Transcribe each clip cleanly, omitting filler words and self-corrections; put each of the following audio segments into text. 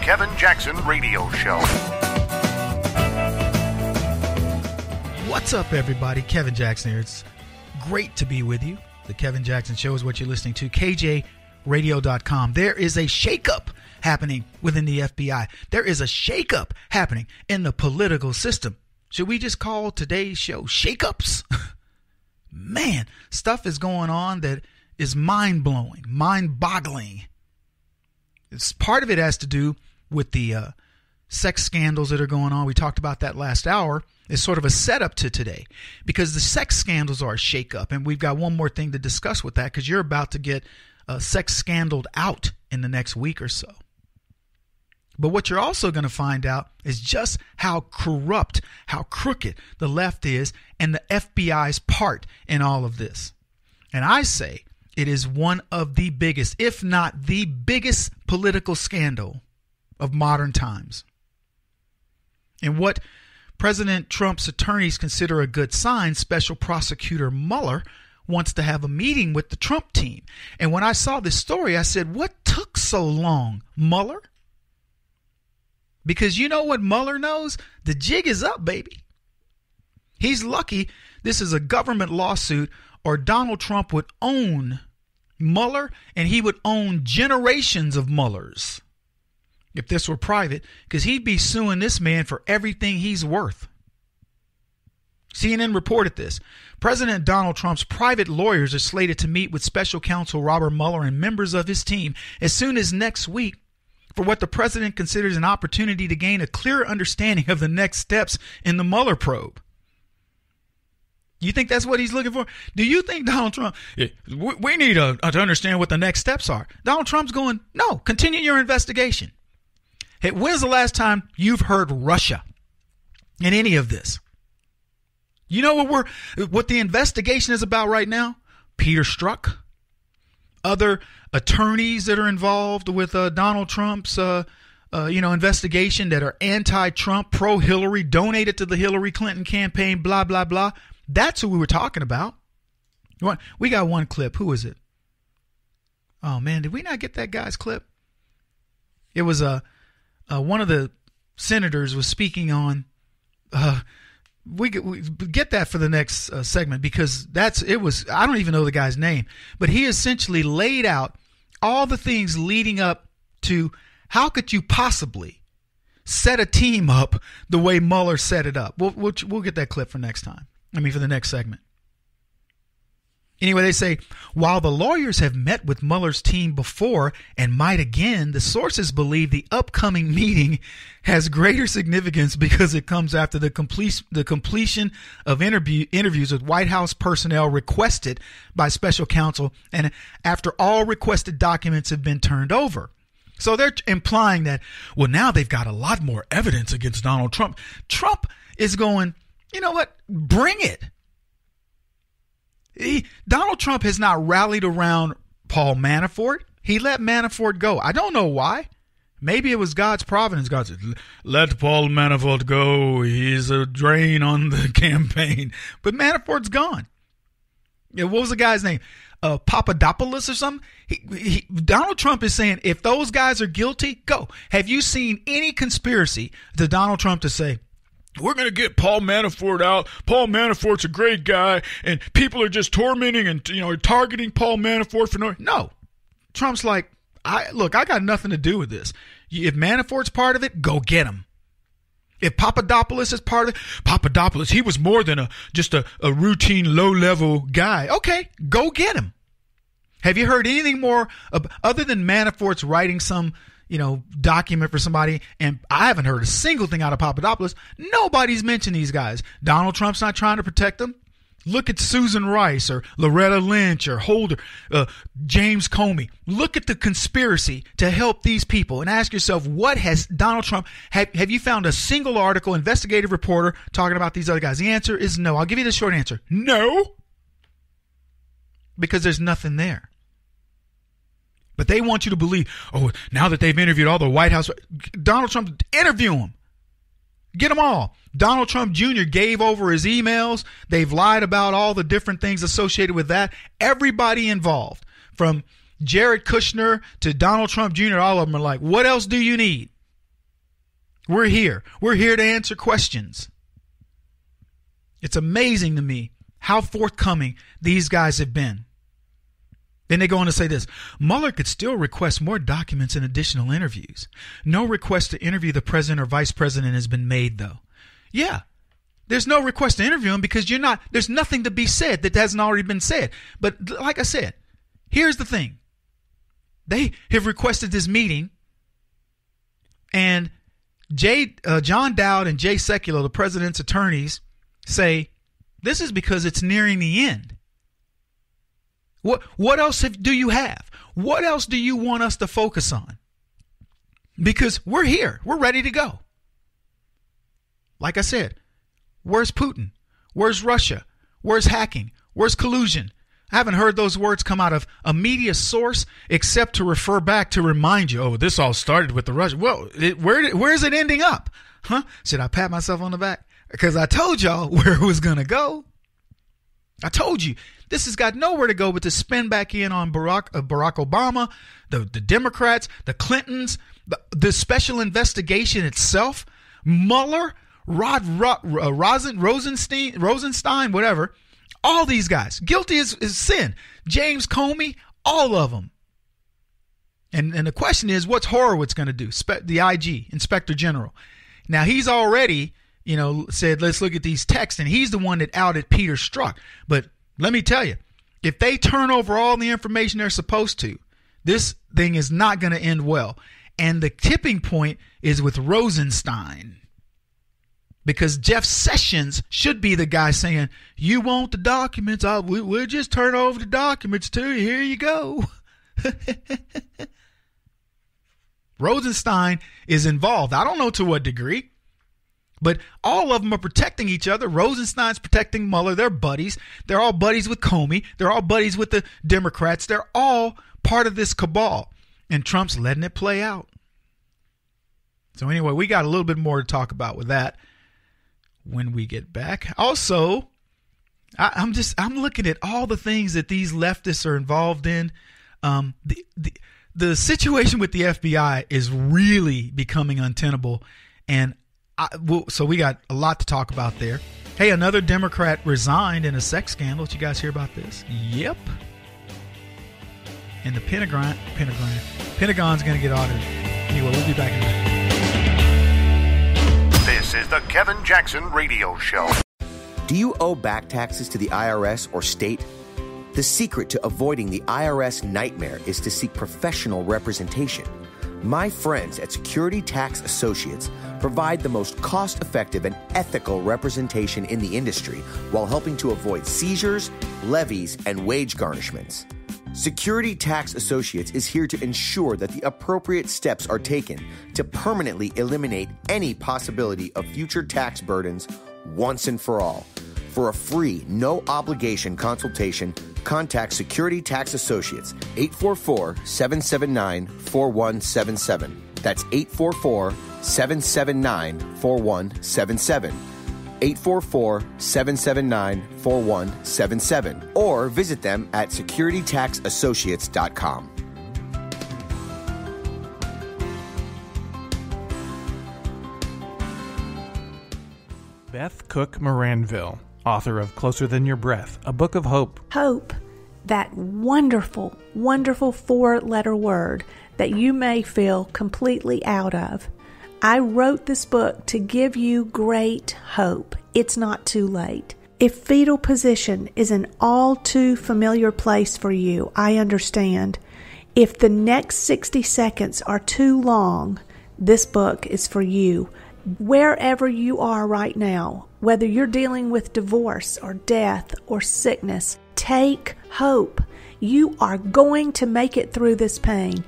Kevin Jackson Radio Show. What's up, everybody? Kevin Jackson here. It's great to be with you. The Kevin Jackson Show is what you're listening to. KJRadio.com. There is a shakeup happening within the FBI. There is a shakeup happening in the political system. Should we just call today's show Shakeups? Man, stuff is going on that is mind-blowing, mind-boggling. Part of it has to do with the sex scandals that are going on. We talked about that last hour. It's sort of a setup to today because the sex scandals are a shakeup. And we've got one more thing to discuss with that because you're about to get sex scandaled out in the next week or so. But what you're also going to find out is just how corrupt, how crooked the left is and the FBI's part in all of this. And I say it is one of the biggest, if not the biggest political scandal of modern times. And what President Trump's attorneys consider a good sign, Special Prosecutor Mueller wants to have a meeting with the Trump team. And when I saw this story, I said, what took so long, Mueller? Because you know what Mueller knows? The jig is up, baby. He's lucky this is a government lawsuit or Donald Trump would own Mueller and he would own generations of Muellers if this were private, because he'd be suing this man for everything he's worth. CNN reported this. President Donald Trump's private lawyers are slated to meet with special counsel Robert Mueller and members of his team as soon as next week for what the president considers an opportunity to gain a clearer understanding of the next steps in the Mueller probe. You think that's what he's looking for? Do you think Donald Trump, we need to understand what the next steps are? Donald Trump's going, no, continue your investigation. Hey, when's the last time you've heard Russia in any of this? You know what the investigation is about right now? Peter Strzok, other attorneys that are involved with Donald Trump's investigation that are anti-Trump, pro-Hillary, donated to the Hillary Clinton campaign, blah, blah, blah. That's who we were talking about. We got one clip. Who is it? Oh, man, did we not get that guy's clip? It was one of the senators was speaking on. We get that for the next segment because I don't even know the guy's name, but he essentially laid out all the things leading up to how could you possibly set a team up the way Mueller set it up. We'll get that clip for next time. For the next segment. Anyway, they say, while the lawyers have met with Mueller's team before and might again, the sources believe the upcoming meeting has greater significance because it comes after the completion of interviews with White House personnel requested by special counsel and after all requested documents have been turned over. So they're implying that, well, now they've got a lot more evidence against Donald Trump. Trump is going, you know what? Bring it. Donald Trump has not rallied around Paul Manafort. He let Manafort go. I don't know why. Maybe it was God's providence. God said, let Paul Manafort go. He's a drain on the campaign. But Manafort's gone. What was the guy's name? Papadopoulos or something? Donald Trump is saying, if those guys are guilty, go. Have you seen any conspiracy to Donald Trump to say, we're going to get Paul Manafort out. Paul Manafort's a great guy, and people are just tormenting and targeting Paul Manafort for no. Trump's like, I got nothing to do with this. If Manafort's part of it, go get him. If Papadopoulos is part of it, Papadopoulos, he was more than just a routine low-level guy. Okay, go get him. Have you heard anything more other than Manafort's writing some document for somebody, and I haven't heard a single thing out of Papadopoulos. Nobody's mentioned these guys. Donald Trump's not trying to protect them. Look at Susan Rice or Loretta Lynch or Holder, James Comey. Look at the conspiracy to help these people and ask yourself, what has Donald Trump, have you found a single article, investigative reporter talking about these other guys? The answer is no. I'll give you the short answer. No. Because there's nothing there. But they want you to believe, now that they've interviewed all the White House, Donald Trump, interview them. Get them all. Donald Trump Jr. gave over his emails. They've lied about all the different things associated with that. Everybody involved, from Jared Kushner to Donald Trump Jr., all of them are like, what else do you need? We're here. We're here to answer questions. It's amazing to me how forthcoming these guys have been. Then they go on to say this: Mueller could still request more documents and additional interviews. No request to interview the president or vice president has been made, though. Yeah, there's no request to interview him because there's nothing to be said that hasn't already been said. But like I said, here's the thing. They have requested this meeting, and John Dowd and Jay Sekulow, the president's attorneys, say this is because it's nearing the end. What else do you have? What else do you want us to focus on? Because we're here. We're ready to go. Like I said, where's Putin? Where's Russia? Where's hacking? Where's collusion? I haven't heard those words come out of a media source except to refer back to remind you, oh, this all started with the Russians. Well, where is it ending up? Huh? Should I pat myself on the back? Because I told y'all where it was going to go. I told you. This has got nowhere to go but to spin back in on Barack Obama, the Democrats, the Clintons, the special investigation itself, Mueller, Rosenstein, whatever. All these guys. Guilty as sin. James Comey, all of them. And the question is, what's Horowitz going to do? The IG, Inspector General. Now, he's already, said, let's look at these texts, and he's the one that outed Peter Strzok. But let me tell you, if they turn over all the information they're supposed to, this thing is not going to end well. And the tipping point is with Rosenstein. Because Jeff Sessions should be the guy saying, you want the documents, we'll just turn over the documents to you. Here you go. Rosenstein is involved. I don't know to what degree. But all of them are protecting each other. Rosenstein's protecting Mueller. They're buddies. They're all buddies with Comey. They're all buddies with the Democrats. They're all part of this cabal. And Trump's letting it play out. So anyway, we got a little bit more to talk about with that when we get back. Also, I'm looking at all the things that these leftists are involved in. The situation with the FBI is really becoming untenable. And so we got a lot to talk about there. Hey, another Democrat resigned in a sex scandal. Did you guys hear about this? Yep. And the Pentagon's going to get audited. Anyway, we'll be back in a minute. This is the Kevin Jackson Radio Show. Do you owe back taxes to the IRS or state? The secret to avoiding the IRS nightmare is to seek professional representation. My friends at Security Tax Associates provide the most cost-effective and ethical representation in the industry while helping to avoid seizures, levies, and wage garnishments. Security Tax Associates is here to ensure that the appropriate steps are taken to permanently eliminate any possibility of future tax burdens once and for all. For a free, no-obligation consultation, contact Security Tax Associates, 844-779-4177. That's 844-779-4177. 844-779-4177. Or visit them at securitytaxassociates.com. Beth Cook Moranville, author of Closer Than Your Breath, a book of hope. Hope, that wonderful, wonderful 4-letter word that you may feel completely out of. I wrote this book to give you great hope. It's not too late. If fetal position is an all too familiar place for you, I understand. If the next 60 seconds are too long, this book is for you. Wherever you are right now, whether you're dealing with divorce or death or sickness, take hope. You are going to make it through this pain.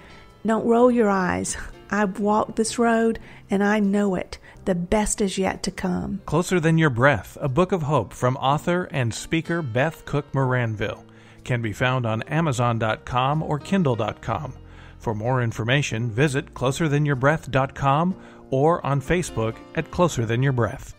Don't roll your eyes. I've walked this road and I know it. The best is yet to come. Closer Than Your Breath, a book of hope from author and speaker Beth Cook Moranville. Can be found on Amazon.com or Kindle.com. For more information, visit closerthanyourBreath.com or on Facebook at Closer Than Your Breath.